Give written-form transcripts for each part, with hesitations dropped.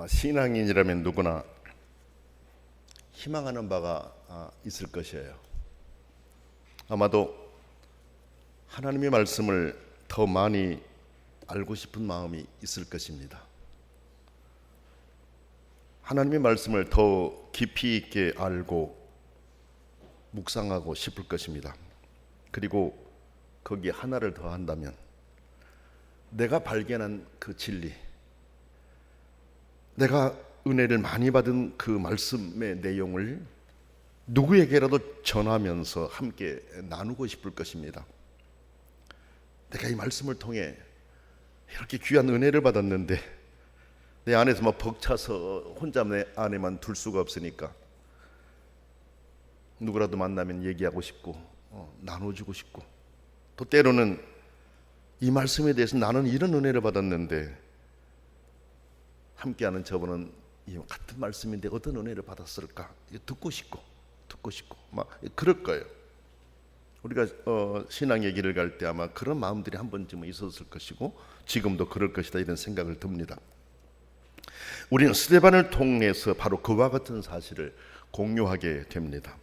신앙인이라면 누구나 희망하는 바가 있을 것이에요. 아마도 하나님의 말씀을 더 많이 알고 싶은 마음이 있을 것입니다. 하나님의 말씀을 더 깊이 있게 알고 묵상하고 싶을 것입니다. 그리고 거기에 하나를 더 한다면 내가 발견한 그 진리, 내가 은혜를 많이 받은 그 말씀의 내용을 누구에게라도 전하면서 함께 나누고 싶을 것입니다. 내가 이 말씀을 통해 이렇게 귀한 은혜를 받았는데 내 안에서 막 벅차서 혼자 내 안에만 둘 수가 없으니까 누구라도 만나면 얘기하고 싶고 나눠주고 싶고, 또 때로는 이 말씀에 대해서 나는 이런 은혜를 받았는데 함께하는 저분은 이 같은 말씀인데 어떤 은혜를 받았을까 듣고 싶고 막 그럴 거예요. 우리가 신앙 얘기를 갈 때 아마 그런 마음들이 한 번쯤은 있었을 것이고 지금도 그럴 것이다, 이런 생각을 듭니다. 우리는 스데반을 통해서 바로 그와 같은 사실을 공유하게 됩니다.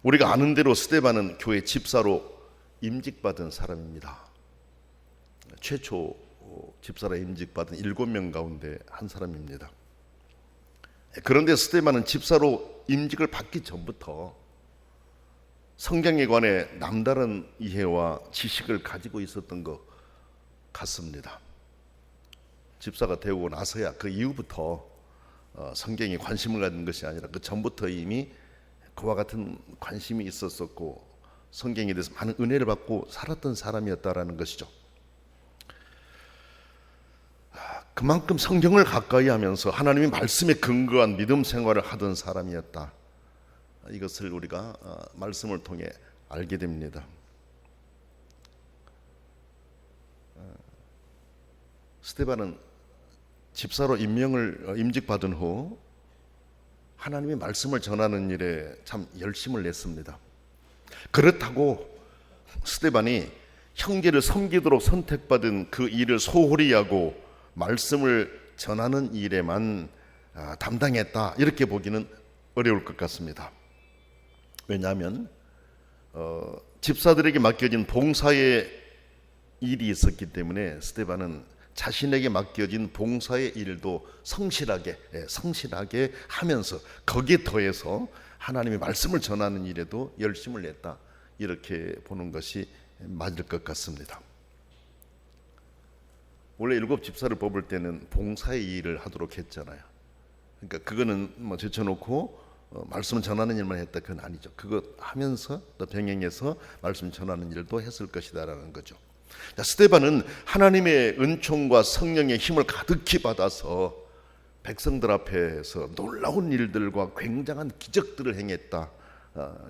우리가 아는 대로 스데반은 교회 집사로 임직받은 사람입니다. 최초 집사로 임직받은 7명 가운데 한 사람입니다. 그런데 스데반은 집사로 임직을 받기 전부터 성경에 관해 남다른 이해와 지식을 가지고 있었던 것 같습니다. 집사가 되고 나서야 그 이후부터 성경에 관심을 가진 것이 아니라 그 전부터 이미 그와 같은 관심이 있었었고 성경에 대해서 많은 은혜를 받고 살았던 사람이었다라는 것이죠. 그만큼 성경을 가까이 하면서 하나님의 말씀에 근거한 믿음 생활을 하던 사람이었다. 이것을 우리가 말씀을 통해 알게 됩니다. 스데반은 집사로 임직받은 후 하나님의 말씀을 전하는 일에 참 열심을 냈습니다. 그렇다고 스데반이 형제를 섬기도록 선택받은 그 일을 소홀히 하고 말씀을 전하는 일에만 담당했다, 이렇게 보기는 어려울 것 같습니다. 왜냐하면 집사들에게 맡겨진 봉사의 일이 있었기 때문에 스데반은 자신에게 맡겨진 봉사의 일도 성실하게 하면서 거기에 더해서 하나님의 말씀을 전하는 일에도 열심을 냈다, 이렇게 보는 것이 맞을 것 같습니다. 원래 7 집사를 뽑을 때는 봉사의 일을 하도록 했잖아요. 그러니까 그거는 제쳐놓고 말씀 전하는 일만 했다, 그건 아니죠. 그거 하면서 또 병행해서 말씀 전하는 일도 했을 것이다라는 거죠. 스데반은 하나님의 은총과 성령의 힘을 가득히 받아서 백성들 앞에서 놀라운 일들과 굉장한 기적들을 행했다.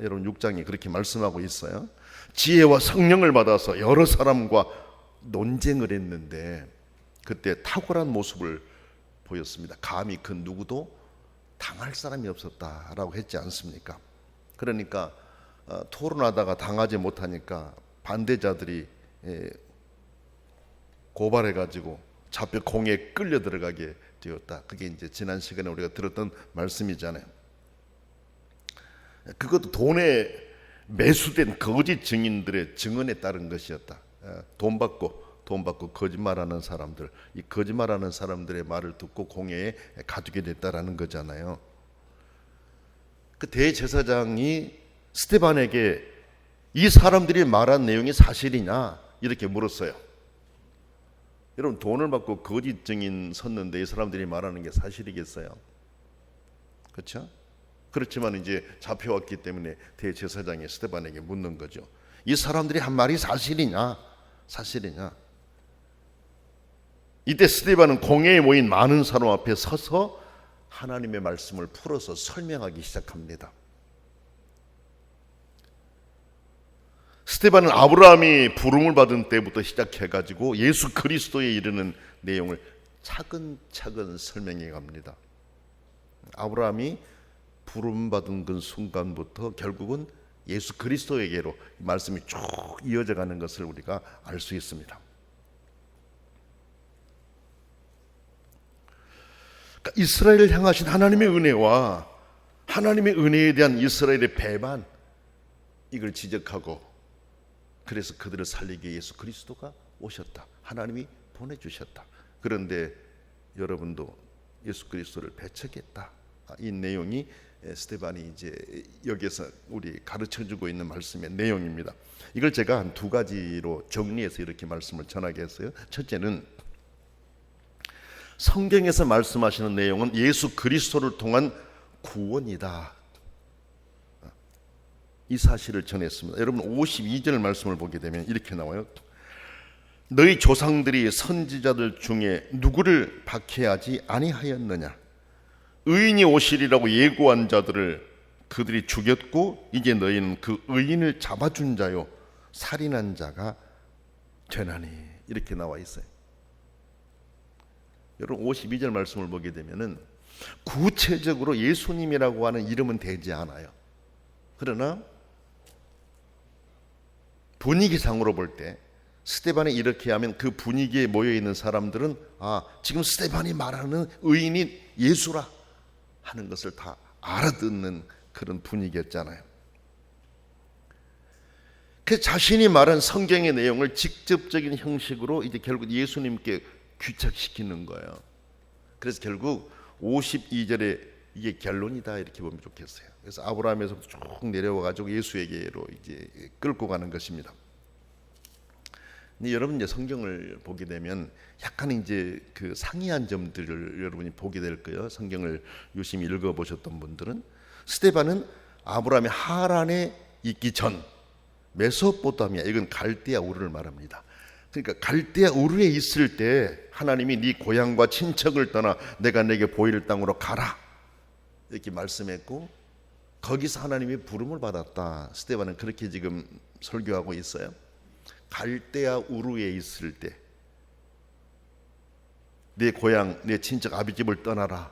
여러분 6장이 그렇게 말씀하고 있어요. 지혜와 성령을 받아서 여러 사람과 논쟁을 했는데 그때 탁월한 모습을 보였습니다. 감히 그 누구도 당할 사람이 없었다라고 했지 않습니까? 그러니까 토론하다가 당하지 못하니까 반대자들이 고발해가지고 잡혀 공에 끌려 들어가게 되었다. 그게 이제 지난 시간에 우리가 들었던 말씀이잖아요. 그것도 돈에 매수된 거짓 증인들의 증언에 따른 것이었다. 돈 받고 거짓말하는 사람들, 이 거짓말하는 사람들의 말을 듣고 공회에 가두게 됐다라는 거잖아요. 그 대제사장이 스데반에게 이 사람들이 말한 내용이 사실이냐 이렇게 물었어요. 여러분, 돈을 받고 거짓 증인 섰는데 이 사람들이 말하는 게 사실이겠어요? 그렇죠? 그렇지만 이제 잡혀왔기 때문에 대제사장이 스데반에게 묻는 거죠. 이 사람들이 한 말이 사실이냐? 이때 스데반은 공회에 모인 많은 사람 앞에 서서 하나님의 말씀을 풀어서 설명하기 시작합니다. 스데반은 아브라함이 부름을 받은 때부터 시작해가지고 예수 그리스도에 이르는 내용을 차근차근 설명해 갑니다. 아브라함이 부름받은 그 순간부터 결국은 예수 그리스도에게로 말씀이 쭉 이어져 가는 것을 우리가 알 수 있습니다. 그러니까 이스라엘을 향하신 하나님의 은혜와 하나님의 은혜에 대한 이스라엘의 배반, 이걸 지적하고, 그래서 그들을 살리기 위해 예수 그리스도가 오셨다. 하나님이 보내주셨다. 그런데 여러분도 예수 그리스도를 배척했다. 이 내용이 스데반이 이제 여기에서 우리 가르쳐주고 있는 말씀의 내용입니다. 이걸 제가 한 두 가지로 정리해서 이렇게 말씀을 전하게 했어요. 첫째는 성경에서 말씀하시는 내용은 예수 그리스도를 통한 구원이다. 이 사실을 전했습니다. 여러분 52절 말씀을 보게 되면 이렇게 나와요. 너희 조상들이 선지자들 중에 누구를 박해하지 아니하였느냐? 의인이 오시리라고 예고한 자들을 그들이 죽였고 이제 너희는 그 의인을 잡아준 자요 살인한 자가 되나니. 이렇게 나와 있어요. 여러분 52절 말씀을 보게 되면은 구체적으로 예수님이라고 하는 이름은 되지 않아요. 그러나 분위기상으로 볼 때 스데반이 이렇게 하면 그 분위기에 모여 있는 사람들은 지금 스데반이 말하는 의인이 예수라 하는 것을 다 알아듣는 그런 분위기였잖아요. 그 자신이 말한 성경의 내용을 직접적인 형식으로 이제 결국 예수님께 귀착시키는 거예요. 그래서 결국 52절에 이게 결론이다 이렇게 보면 좋겠어요. 그래서 아브라함에서부터 쭉 내려와 가지고 예수에게로 이제 끌고 가는 것입니다. 근데 여러분 이제 성경을 보게 되면 약간 이제 그 상이한 점들을 여러분이 보게 될 거예요. 성경을 유심히 읽어보셨던 분들은 스데반은 아브라함이 하란에 있기 전 메소포타미아, 이건 갈대아 우르를 말합니다. 그러니까 갈대아 우르에 있을 때 하나님이 네 고향과 친척을 떠나 내가 내게 보일 땅으로 가라 이렇게 말씀했고, 거기서 하나님이 부름을 받았다. 스데반은 그렇게 지금 설교하고 있어요. 갈대아 우르에 있을 때 내 고향, 내 친척 아비집을 떠나라,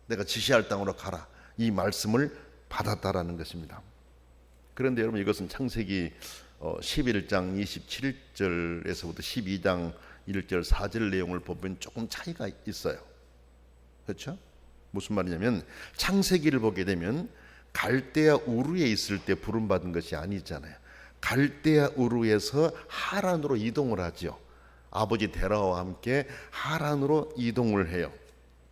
내가 지시할 땅으로 가라, 이 말씀을 받았다라는 것입니다. 그런데 여러분 이것은 창세기 11장 27절에서부터 12장 1절 4절 내용을 보면 조금 차이가 있어요. 그렇죠? 무슨 말이냐면 창세기를 보게 되면 갈대아 우르에 있을 때 부름받은 것이 아니잖아요. 갈대아 우르에서 하란으로 이동을 하죠. 아버지 데라와 함께 하란으로 이동을 해요.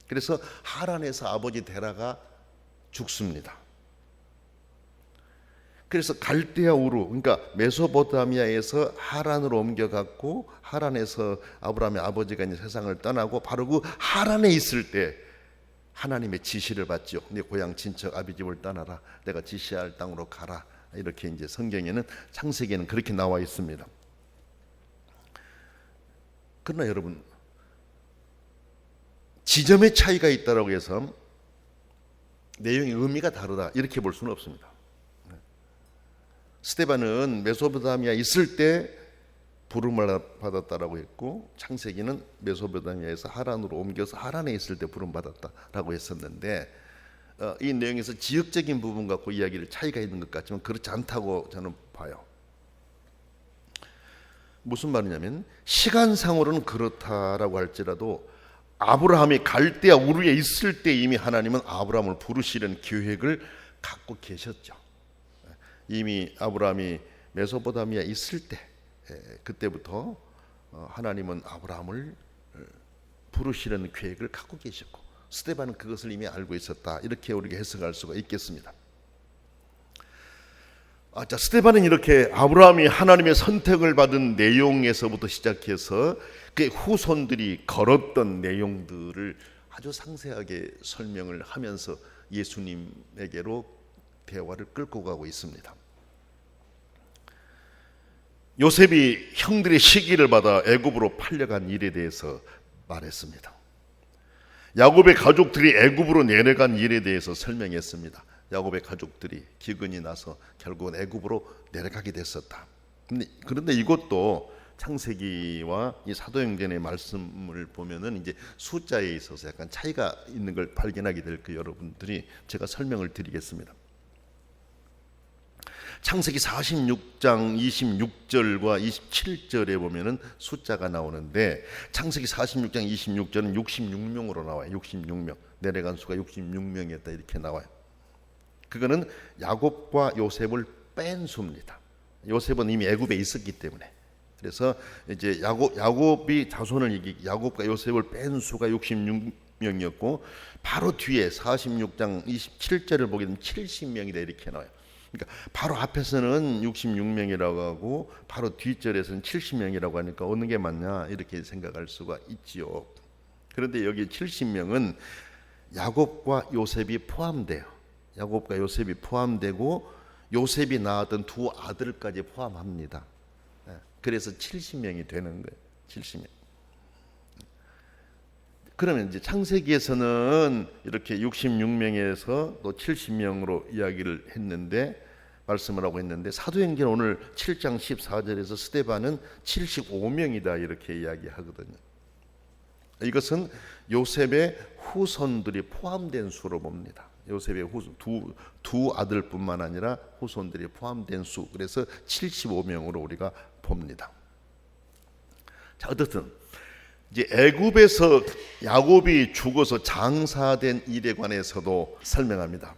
그래서 하란에서 아버지 데라가 죽습니다. 그래서 갈대아 우르, 그러니까 메소포타미아에서 하란으로 옮겨갔고, 하란에서 아브라함의 아버지가 이제 세상을 떠나고 바로 그 하란에 있을 때 하나님의 지시를 받죠. 네 고향 친척 아비집을 떠나라, 내가 지시할 땅으로 가라. 이렇게 이제 성경에는, 창세기에는 그렇게 나와 있습니다. 그러나 여러분, 지점의 차이가 있다라고 해서 내용의 의미가 다르다 이렇게 볼 수는 없습니다. 스데반은 메소포타미아에 있을 때 부름을 받았다라고 했고, 창세기는 메소포타미아에서 하란으로 옮겨서 하란에 있을 때 부름 받았다라고 했었는데, 이 내용에서 지역적인 부분 갖고 이야기를 차이가 있는 것 같지만 그렇지 않다고 저는 봐요. 무슨 말이냐면 시간상으로는 그렇다라고 할지라도 아브라함이 갈대아 우르에 있을 때 이미 하나님은 아브라함을 부르시려는 계획을 갖고 계셨죠. 이미 아브라함이 메소포타미아에 있을 때 그때부터 하나님은 아브라함을 부르시려는 계획을 갖고 계셨고, 스데반은 그것을 이미 알고 있었다, 이렇게 우리가 해석할 수가 있겠습니다. 자, 스데반은 이렇게 아브라함이 하나님의 선택을 받은 내용에서부터 시작해서 그의 후손들이 걸었던 내용들을 아주 상세하게 설명을 하면서 예수님에게로 대화를 끌고 가고 있습니다. 요셉이 형들의 시기를 받아 애굽으로 팔려간 일에 대해서 말했습니다. 야곱의 가족들이 애굽으로 내려간 일에 대해서 설명했습니다. 야곱의 가족들이 기근이 나서 결국은 애굽으로 내려가게 됐었다. 그런데 이것도 창세기와 이 사도행전의 말씀을 보면은 이제 숫자에 있어서 약간 차이가 있는 걸 발견하게 될 거예요. 여러분들이 제가 설명을 드리겠습니다. 창세기 46장 26절과 27절에 보면은 숫자가 나오는데 창세기 46장 26절은 66명으로 나와요. 66명. 내려간 수가 66명이었다 이렇게 나와요. 그거는 야곱과 요셉을 뺀 수입니다. 요셉은 이미 애굽에 있었기 때문에. 그래서 이제 야곱이 자손을 야곱과 요셉을 뺀 수가 66명이었고 바로 뒤에 46장 27절을 보게 되면 70명이다 이렇게 나와요. 그러니까 바로 앞에서는 66명이라고 하고 바로 뒷절에서는 70명이라고 하니까 어느 게 맞냐 이렇게 생각할 수가 있지요. 그런데 여기 70명은 야곱과 요셉이 포함돼요. 야곱과 요셉이 포함되고 요셉이 낳았던 두 아들까지 포함합니다. 그래서 70명이 되는 거예요. 70명. 그러면 이제 창세기에서는 이렇게 66명에서 또 70명으로 이야기를 했는데 말씀을 하고 있는데 사도행전 오늘 7장 14절에서 스데반은 75명이다 이렇게 이야기하거든요. 이것은 요셉의 후손들이 포함된 수로 봅니다. 요셉의 두 아들뿐만 아니라 후손들이 포함된 수. 그래서 75명으로 우리가 봅니다. 자, 어떻든 이제 애굽에서 야곱이 죽어서 장사된 일에 관해서도 설명합니다.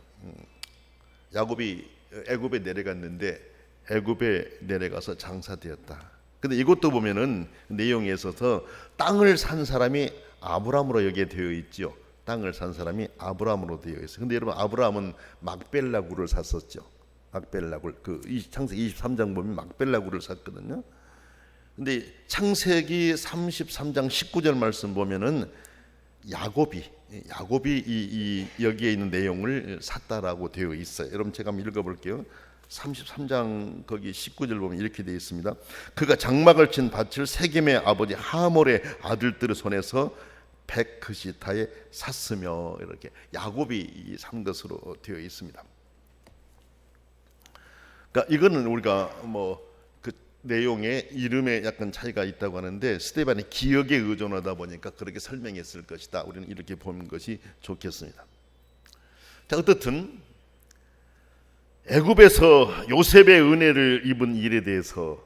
야곱이 애굽에 내려갔는데 애굽에 내려가서 장사되었다. 근데 이것도 보면은 내용에 있어서 땅을 산 사람이 아브라함으로 여기에 되어 있죠. 땅을 산 사람이 아브라함으로 되어 있어요. 근데 여러분 아브라함은 막벨라 굴을 샀었죠. 막벨라 굴. 그 창세기 23장 보면 막벨라 굴을 샀거든요. 근데 창세기 33장 19절 말씀 보면은 야곱이 이 여기에 있는 내용을 샀다라고 되어 있어요. 여러분 제가 한번 읽어볼게요. 33장 거기 19절 보면 이렇게 되어 있습니다. 그가 장막을 친 밭을 세겜의 아버지 하몰의 아들들의 손에서 백그시타에 샀으며 이렇게 야곱이 산 것으로 되어 있습니다. 그러니까 이거는 우리가 그 내용의 이름에 약간 차이가 있다고 하는데 스데반이 기억에 의존하다 보니까 그렇게 설명했을 것이다. 우리는 이렇게 보는 것이 좋겠습니다. 자, 어떻든 애굽에서 요셉의 은혜를 입은 일에 대해서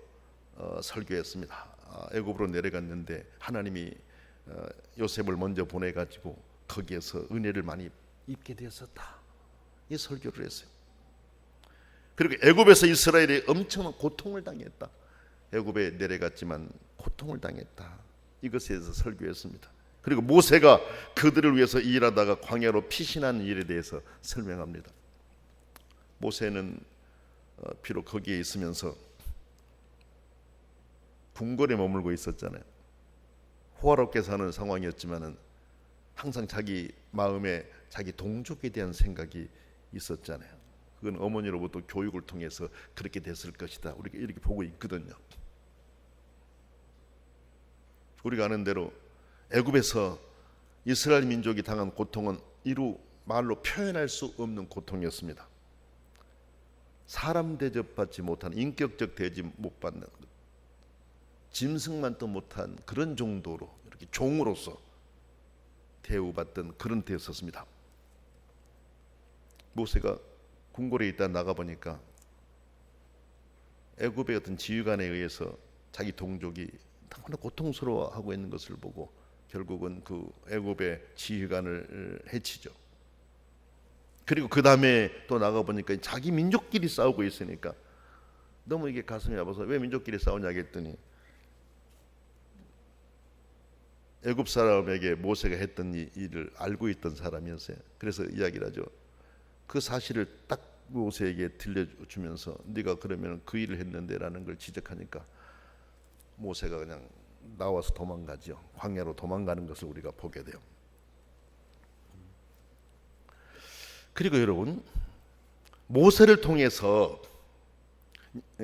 설교했습니다. 애굽으로 내려갔는데 하나님이 요셉을 먼저 보내가지고 거기에서 은혜를 많이 입게 되었었다. 이 설교를 했어요. 그리고 애굽에서 이스라엘이 엄청난 고통을 당했다. 애굽에 내려갔지만 고통을 당했다. 이것에 대해서 설교했습니다. 그리고 모세가 그들을 위해서 일하다가 광야로 피신한 일에 대해서 설명합니다. 모세는 비록 거기에 있으면서 궁궐에 머물고 있었잖아요. 호화롭게 사는 상황이었지만은 항상 자기 마음에 자기 동족에 대한 생각이 있었잖아요. 그건 어머니로부터 교육을 통해서 그렇게 됐을 것이다. 우리가 이렇게 보고 있거든요. 우리가 아는 대로 애굽에서 이스라엘 민족이 당한 고통은 이루 말로 표현할 수 없는 고통이었습니다. 사람 대접받지 못한, 인격적 대접 못 받는, 짐승만도 못한 그런 정도로 이렇게 종으로서 대우받던 그런 때였었습니다. 모세가 궁궐에 있다 나가보니까 애굽의 어떤 지휘관에 의해서 자기 동족이 너무나 고통스러워하고 있는 것을 보고 결국은 그 애굽의 지휘관을 해치죠. 그리고 그 다음에 또 나가보니까 자기 민족끼리 싸우고 있으니까 너무 이게 가슴이 아파서 왜 민족끼리 싸우냐 했더니 애굽 사람에게 모세가 했던 일을 알고 있던 사람이었어요. 그래서 이야기를 하죠. 그 사실을 딱 모세에게 들려주면서 네가 그러면 그 일을 했는데라는 걸 지적하니까 모세가 그냥 나와서 도망가죠. 광야로 도망가는 것을 우리가 보게 돼요. 그리고 여러분, 모세를 통해서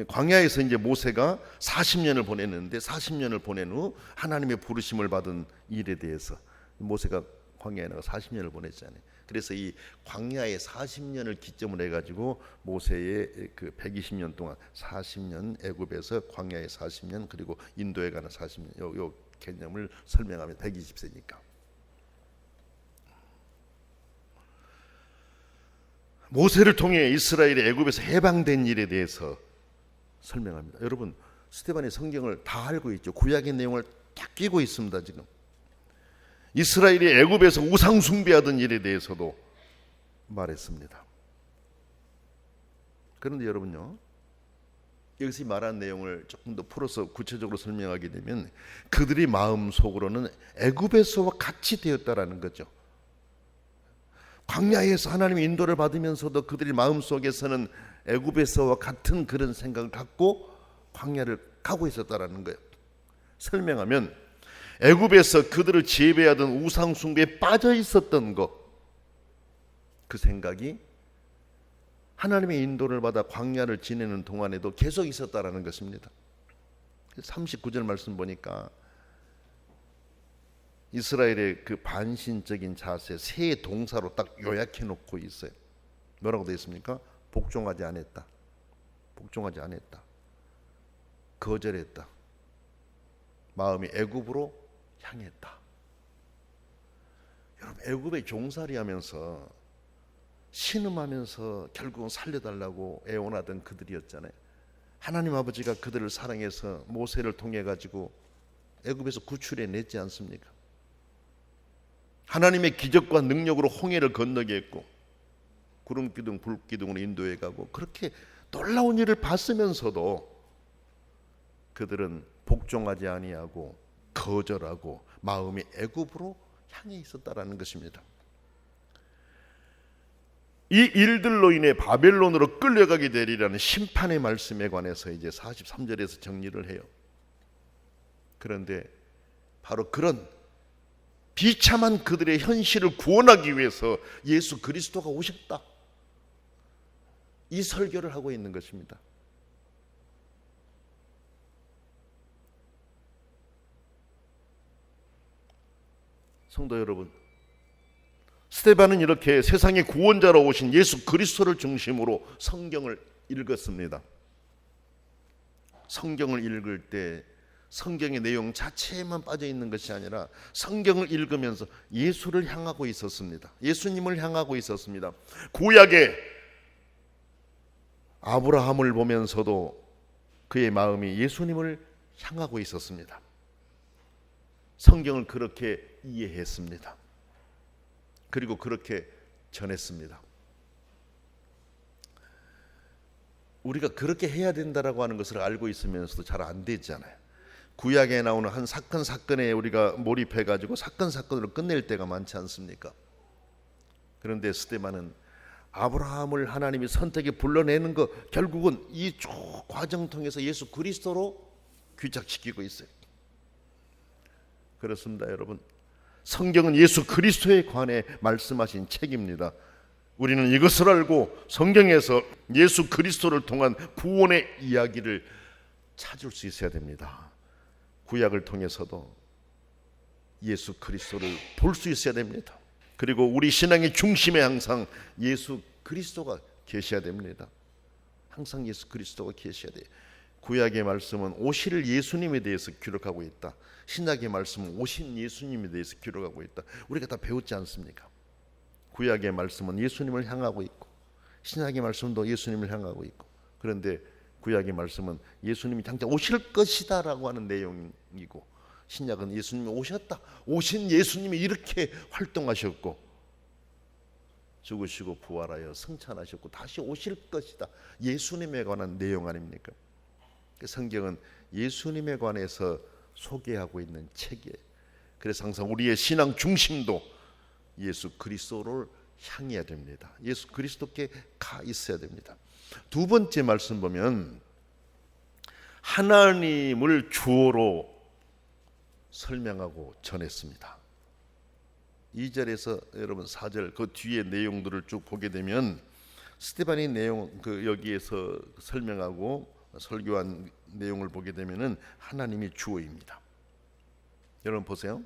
광야에서 이제 모세가 40년을 보냈는데 40년을 보낸 후 하나님의 부르심을 받은 일에 대해서 모세가 광야에 나가 40년을 보냈잖아요. 그래서 이 광야의 40년을 기점으로 해가지고 모세의 그 120년 동안 40년 애굽에서 광야의 40년 그리고 인도에 가는 40년 요 개념을 설명하면 120세니까 모세를 통해 이스라엘이 애굽에서 해방된 일에 대해서 설명합니다. 여러분, 스데반이 성경을 다 알고 있죠. 구약의 내용을 다 끼고 있습니다. 지금 이스라엘이 애굽에서 우상 숭배하던 일에 대해서도 말했습니다. 그런데 여러분요, 여기서 말한 내용을 조금 더 풀어서 구체적으로 설명하게 되면 그들이 마음속으로는 애굽에서와 같이 되었다라는 거죠. 광야에서 하나님의 인도를 받으면서도 그들이 마음속에서는 애굽에서와 같은 그런 생각을 갖고 광야를 가고 있었다라는 거예요. 설명하면 애굽에서 그들을 지배하던 우상 숭배에 빠져 있었던 것, 그 생각이 하나님의 인도를 받아 광야를 지내는 동안에도 계속 있었다라는 것입니다. 39절 말씀 보니까 이스라엘의 그 반신적인 자세 세 동사로 딱 요약해 놓고 있어요. 뭐라고 되어 있습니까? 복종하지 않았다, 복종하지 않았다, 거절했다, 마음이 애굽으로 향했다. 여러분, 애굽에 종살이 하면서 신음하면서 결국은 살려달라고 애원하던 그들이었잖아요. 하나님 아버지가 그들을 사랑해서 모세를 통해 가지고 애굽에서 구출해 냈지 않습니까? 하나님의 기적과 능력으로 홍해를 건너게 했고 구름 기둥 불 기둥으로 인도해 가고 그렇게 놀라운 일을 봤으면서도 그들은 복종하지 아니하고 거절하고 마음이 애굽으로 향해 있었다라는 것입니다. 이 일들로 인해 바벨론으로 끌려가게 되리라는 심판의 말씀에 관해서 이제 43절에서 정리를 해요. 그런데 바로 그런 비참한 그들의 현실을 구원하기 위해서 예수 그리스도가 오셨다, 이 설교를 하고 있는 것입니다. 성도 여러분, 스데반은 이렇게 세상의 구원자로 오신 예수 그리스도를 중심으로 성경을 읽었습니다. 성경을 읽을 때 성경의 내용 자체에만 빠져 있는 것이 아니라 성경을 읽으면서 예수를 향하고 있었습니다. 예수님을 향하고 있었습니다. 구약의 아브라함을 보면서도 그의 마음이 예수님을 향하고 있었습니다. 성경을 그렇게 이해했습니다. 그리고 그렇게 전했습니다. 우리가 그렇게 해야 된다라고 하는 것을 알고 있으면서도 잘 안 되잖아요. 구약에 나오는 한 사건에 우리가 몰입해가지고 사건으로 끝낼 때가 많지 않습니까? 그런데 스데반은 아브라함을 하나님이 선택해 불러내는 것, 결국은 이 쭉 과정 통해서 예수 그리스도로 귀착시키고 있어요. 그렇습니다, 여러분. 성경은 예수 그리스도에 관해 말씀하신 책입니다. 우리는 이것을 알고 성경에서 예수 그리스도를 통한 구원의 이야기를 찾을 수 있어야 됩니다. 구약을 통해서도 예수 그리스도를 볼 수 있어야 됩니다. 그리고 우리 신앙의 중심에 항상 예수 그리스도가 계셔야 됩니다. 항상 예수 그리스도가 계셔야 돼요. 구약의 말씀은 오실 예수님에 대해서 기록하고 있다. 신약의 말씀은 오신 예수님에 대해서 기록하고 있다. 우리가 다 배웠지 않습니까? 구약의 말씀은 예수님을 향하고 있고 신약의 말씀도 예수님을 향하고 있고, 그런데 구약의 말씀은 예수님이 당장 오실 것이다 라고 하는 내용이고, 신약은 예수님이 오셨다, 오신 예수님이 이렇게 활동하셨고 죽으시고 부활하여 승천하셨고 다시 오실 것이다, 예수님에 관한 내용 아닙니까? 성경은 예수님에 관해서 소개하고 있는 책이에요. 그래서 항상 우리의 신앙 중심도 예수 그리스도를 향해야 됩니다. 예수 그리스도께 가 있어야 됩니다. 두 번째 말씀 보면 하나님을 주어로 설명하고 전했습니다. 2절에서 여러분 4절 그 뒤에 내용들을 쭉 보게 되면 스데반이 내용 여기에서 설명하고 설교한 내용을 보게 되면은 하나님이 주어입니다. 여러분 보세요.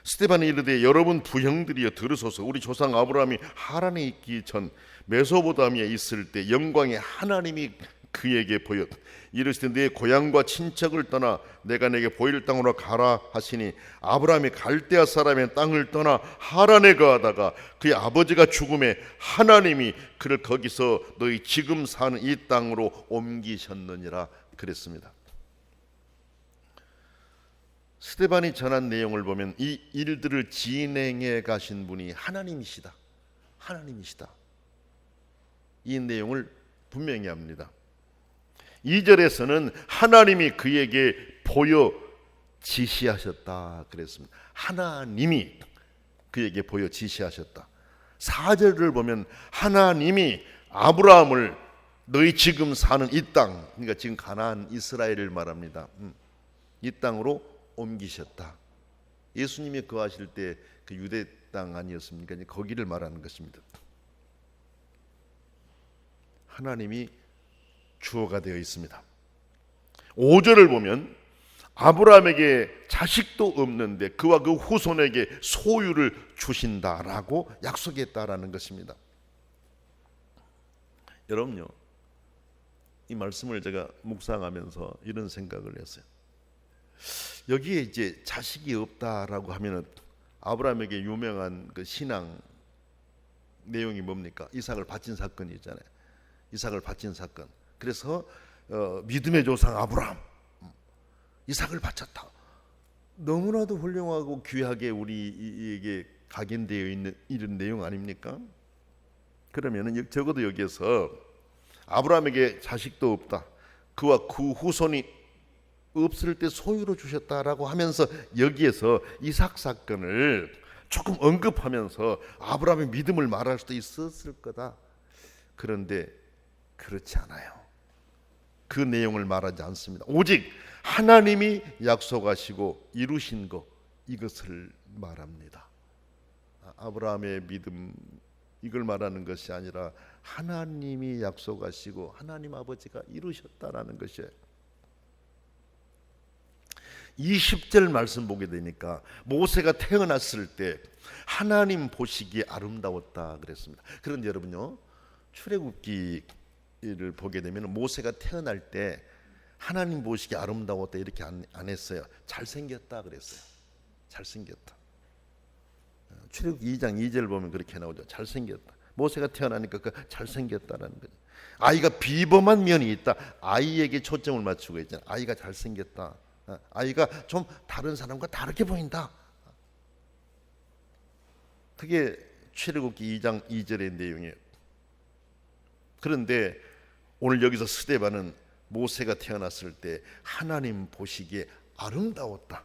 스데반이 이르되 여러분 부형들이여 들으소서. 우리 조상 아브라함이 하란에 있기 전 메소포타미아에 있을 때 영광의 하나님이 그에게 보여 이르시되 네 고향과 친척을 떠나 내가 내게 보일 땅으로 가라 하시니 아브라함이 갈대아 사람의 땅을 떠나 하란에 거하다가 그의 아버지가 죽음에 하나님이 그를 거기서 너희 지금 사는 이 땅으로 옮기셨느니라 그랬습니다. 스데반이 전한 내용을 보면 이 일들을 진행해 가신 분이 하나님이시다. 하나님이시다. 이 내용을 분명히 합니다. 2절에서는 하나님이 그에게 보여 지시하셨다 그랬습니다. 하나님이 그에게 보여 지시하셨다. 4절을 보면 하나님이 아브라함을 너희 지금 사는 이 땅, 그러니까 지금 가나안 이스라엘을 말합니다. 이 땅으로 옮기셨다. 예수님이 거하실 때 그 유대 땅 아니었습니까? 거기를 말하는 것입니다. 하나님이 주어가 되어 있습니다. 5절을 보면 아브라함에게 자식도 없는데 그와 그 후손에게 소유를 주신다라고 약속했다라는 것입니다. 여러분요, 이 말씀을 제가 묵상하면서 이런 생각을 했어요. 여기에 이제 자식이 없다라고 하면은 아브라함에게 유명한 그 신앙 내용이 뭡니까? 이삭을 바친 사건이 있잖아요. 이삭을 바친 사건. 그래서 믿음의 조상 아브라함 이삭을 바쳤다. 너무나도 훌륭하고 귀하게 우리에게 각인되어 있는 이런 내용 아닙니까? 그러면은 적어도 여기에서 아브라함에게 자식도 없다. 그와 그 후손이 없을 때 소유로 주셨다라고 하면서 여기에서 이삭 사건을 조금 언급하면서 아브라함의 믿음을 말할 수도 있었을 거다. 그런데 그렇지 않아요. 그 내용을 말하지 않습니다. 오직 하나님이 약속하시고 이루신 것, 이것을 말합니다. 아브라함의 믿음, 이걸 말하는 것이 아니라 하나님이 약속하시고 하나님 아버지가 이루셨다라는 것이에요. 20절 말씀 보게 되니까 모세가 태어났을 때 하나님 보시기에 아름다웠다 그랬습니다. 그런데 여러분요, 출애굽기를 보게 되면 모세가 태어날 때 하나님 보시기에 아름다웠다 이렇게 안 했어요. 잘생겼다 그랬어요. 잘생겼다. 출애굽기 2장 2절 보면 그렇게 나오죠. 잘생겼다. 모세가 태어나니까 그 잘생겼다라는 거죠. 아이가 비범한 면이 있다. 아이에게 초점을 맞추고 있잖아요. 아이가 잘생겼다. 아이가 좀 다른 사람과 다르게 보인다. 그게 출애굽기 2장 2절의 내용이에요. 그런데 오늘 여기서 스데반은 모세가 태어났을 때 하나님 보시기에 아름다웠다.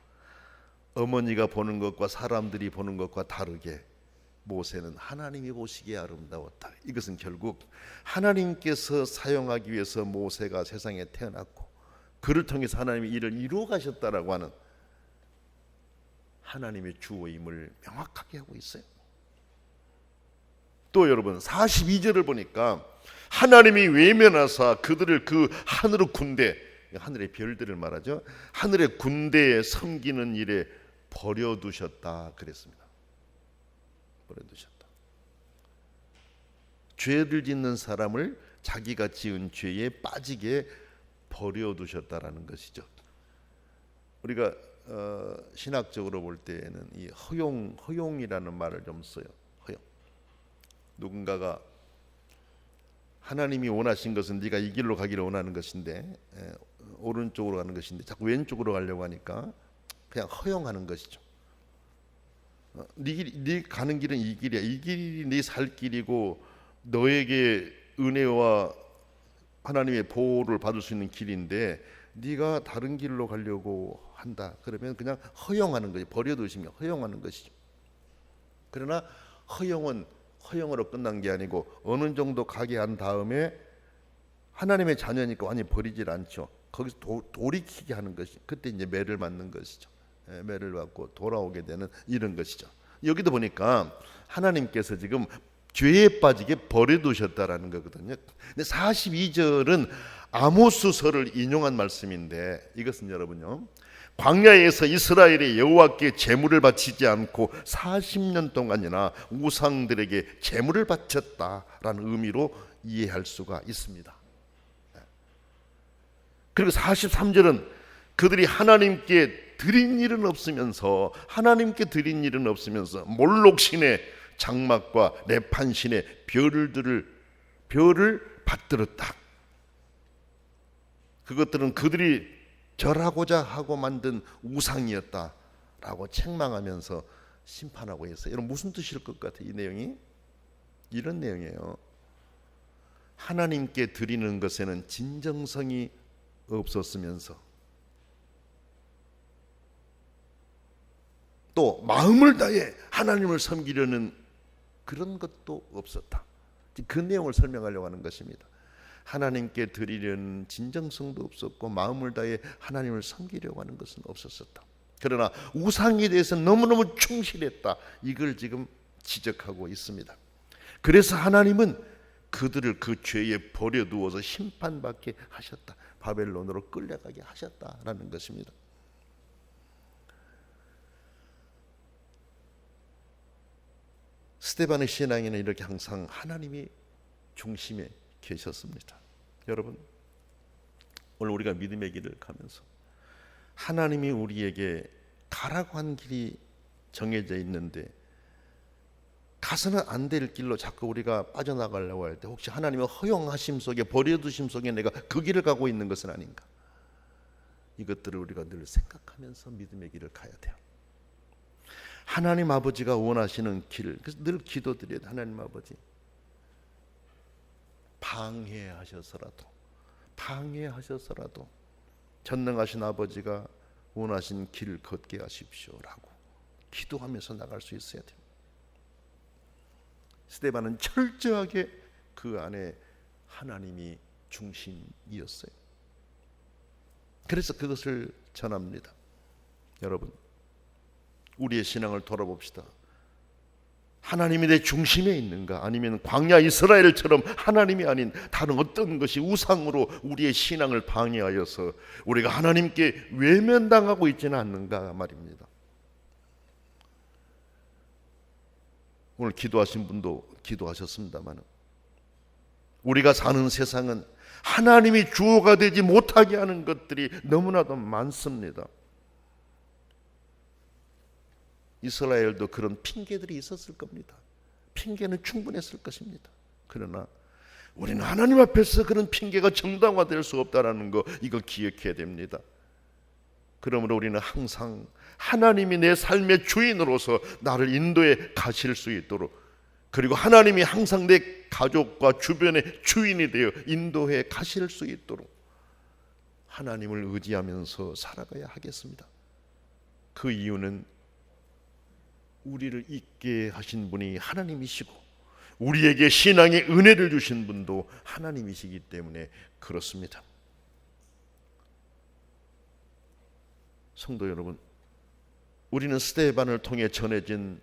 어머니가 보는 것과 사람들이 보는 것과 다르게 모세는 하나님이 보시기에 아름다웠다. 이것은 결국 하나님께서 사용하기 위해서 모세가 세상에 태어났고 그를 통해서 하나님이 이를 이루어 가셨다라고 하는 하나님의 주어임을 명확하게 하고 있어요. 또 여러분 42절을 보니까 하나님이 외면하사 그들을 그 하늘의 군대, 하늘의 별들을 말하죠. 하늘의 군대에 섬기는 일에 버려두셨다 그랬습니다. 버려두셨다. 죄를 짓는 사람을 자기가 지은 죄에 빠지게 버려두셨다라는 것이죠. 우리가 신학적으로 볼 때는 이 허용이라는 말을 좀 써요. 허용. 누군가가 하나님이 원하신 것은 네가 이 길로 가기를 원하는 것인데 오른쪽으로 가는 것인데 자꾸 왼쪽으로 가려고 하니까 그냥 허용하는 것이죠. 네 가는 길은 이 길이야. 이 길이 네 살 길이고 너에게 은혜와 하나님의 보호를 받을 수 있는 길인데 네가 다른 길로 가려고 한다. 그러면 그냥 허용하는 거지. 버려두시면 허용하는 것이죠. 그러나 허용은 허용으로 끝난 게 아니고 어느 정도 가게 한 다음에 하나님의 자녀니까 완전히 버리질 않죠. 거기서 돌이키게 하는 것이 그때 이제 매를 맞는 것이죠. 매를 받고 돌아오게 되는 이런 것이죠. 여기도 보니까 하나님께서 지금 죄에 빠지게 버려두셨다라는 거거든요. 근데 42절은 아모스서를 인용한 말씀인데 이것은 여러분요, 광야에서 이스라엘이 여호와께 제물을 바치지 않고 40년 동안이나 우상들에게 제물을 바쳤다라는 의미로 이해할 수가 있습니다. 그리고 43절은 그들이 하나님께 드린 일은 없으면서 몰록신의 장막과 레판신의 별을 받들었다. 그것들은 그들이 절하고자 하고 만든 우상이었다라고 책망하면서 심판하고 있어요. 여러분, 무슨 뜻일 것 같아요? 이 내용이 이런 내용이에요. 하나님께 드리는 것에는 진정성이 없었으면서 또 마음을 다해 하나님을 섬기려는 그런 것도 없었다. 그 내용을 설명하려고 하는 것입니다. 하나님께 드리려는 진정성도 없었고 마음을 다해 하나님을 섬기려고 하는 것은 없었었다. 그러나 우상에 대해서 너무너무 충실했다. 이걸 지금 지적하고 있습니다. 그래서 하나님은 그들을 그 죄에 버려두어서 심판받게 하셨다. 바벨론으로 끌려가게 하셨다라는 것입니다. 스데반의 신앙에는 이렇게 항상 하나님이 중심에 계셨습니다. 여러분, 오늘 우리가 믿음의 길을 가면서 하나님이 우리에게 가라고 한 길이 정해져 있는데 가서는 안 될 길로 자꾸 우리가 빠져나가려고 할 때 혹시 하나님의 허용하심 속에, 버려두심 속에 내가 그 길을 가고 있는 것은 아닌가? 이것들을 우리가 늘 생각하면서 믿음의 길을 가야 돼요. 하나님 아버지가 원하시는 길, 그래서 늘 기도드려야 돼. 하나님 아버지, 방해하셔서라도 전능하신 아버지가 원하신 길을 걷게 하십시오라고 기도하면서 나갈 수 있어야 돼요. 스데반은 철저하게 그 안에 하나님이 중심이었어요. 그래서 그것을 전합니다. 여러분, 우리의 신앙을 돌아봅시다. 하나님이 내 중심에 있는가? 아니면 광야 이스라엘처럼 하나님이 아닌 다른 어떤 것이 우상으로 우리의 신앙을 방해하여서 우리가 하나님께 외면당하고 있지는 않는가 말입니다. 오늘 기도하신 분도 기도하셨습니다만 우리가 사는 세상은 하나님이 주어가 되지 못하게 하는 것들이 너무나도 많습니다. 이스라엘도 그런 핑계들이 있었을 겁니다. 핑계는 충분했을 것입니다. 그러나 우리는 하나님 앞에서 그런 핑계가 정당화될 수 없다는 거, 이거 기억해야 됩니다. 그러므로 우리는 항상 하나님이 내 삶의 주인으로서 나를 인도해 가실 수 있도록, 그리고 하나님이 항상 내 가족과 주변의 주인이 되어 인도해 가실 수 있도록 하나님을 의지하면서 살아가야 하겠습니다. 그 이유는 우리를 있게 하신 분이 하나님이시고 우리에게 신앙의 은혜를 주신 분도 하나님이시기 때문에 그렇습니다. 성도 여러분, 우리는 스데반을 통해 전해진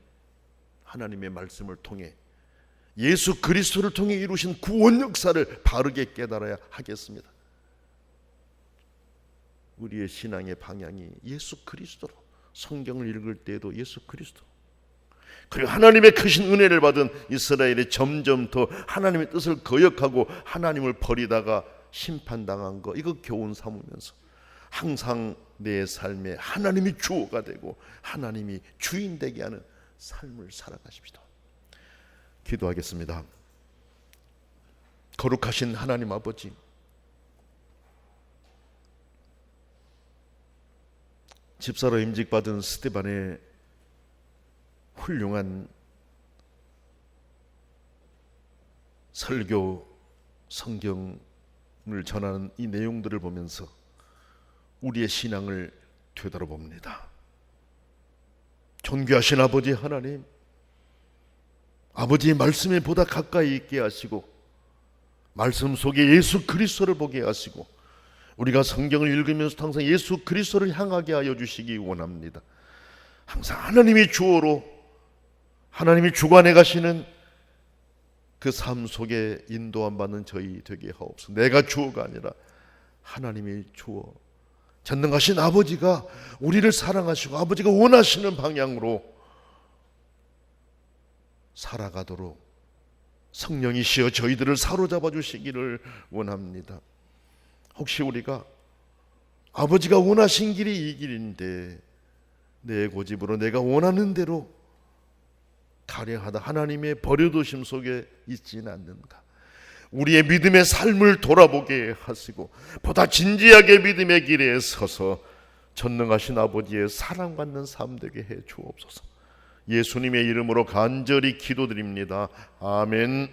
하나님의 말씀을 통해 예수 그리스도를 통해 이루신 구원 역사를 바르게 깨달아야 하겠습니다. 우리의 신앙의 방향이 예수 그리스도로, 성경을 읽을 때에도 예수 그리스도, 그리고 하나님의 크신 은혜를 받은 이스라엘이 점점 더 하나님의 뜻을 거역하고 하나님을 버리다가 심판당한 거, 이거 교훈 삼으면서 항상 내 삶에 하나님이 주어가 되고 하나님이 주인 되게 하는 삶을 살아가십시다. 기도하겠습니다. 거룩하신 하나님 아버지, 집사로 임직받은 스데반의 훌륭한 설교, 성경을 전하는 이 내용들을 보면서 우리의 신앙을 되돌아봅니다. 존귀하신 아버지 하나님, 아버지의 말씀에 보다 가까이 있게 하시고 말씀 속에 예수 그리스도를 보게 하시고 우리가 성경을 읽으면서 항상 예수 그리스도를 향하게 하여 주시기 원합니다. 항상 하나님이 주어로, 하나님이 주관해 가시는 그 삶 속에 인도함 받는 저희 되게 하옵소서. 내가 주어가 아니라 하나님이 주어, 전능하신 아버지가 우리를 사랑하시고 아버지가 원하시는 방향으로 살아가도록 성령이시여 저희들을 사로잡아 주시기를 원합니다. 혹시 우리가 아버지가 원하신 길이 이 길인데 내 고집으로 내가 원하는 대로 가려 하다 하나님의 버려두심 속에 있지는 않는가. 우리의 믿음의 삶을 돌아보게 하시고 보다 진지하게 믿음의 길에 서서 전능하신 아버지의 사랑받는 삶 되게 해 주옵소서. 예수님의 이름으로 간절히 기도드립니다. 아멘.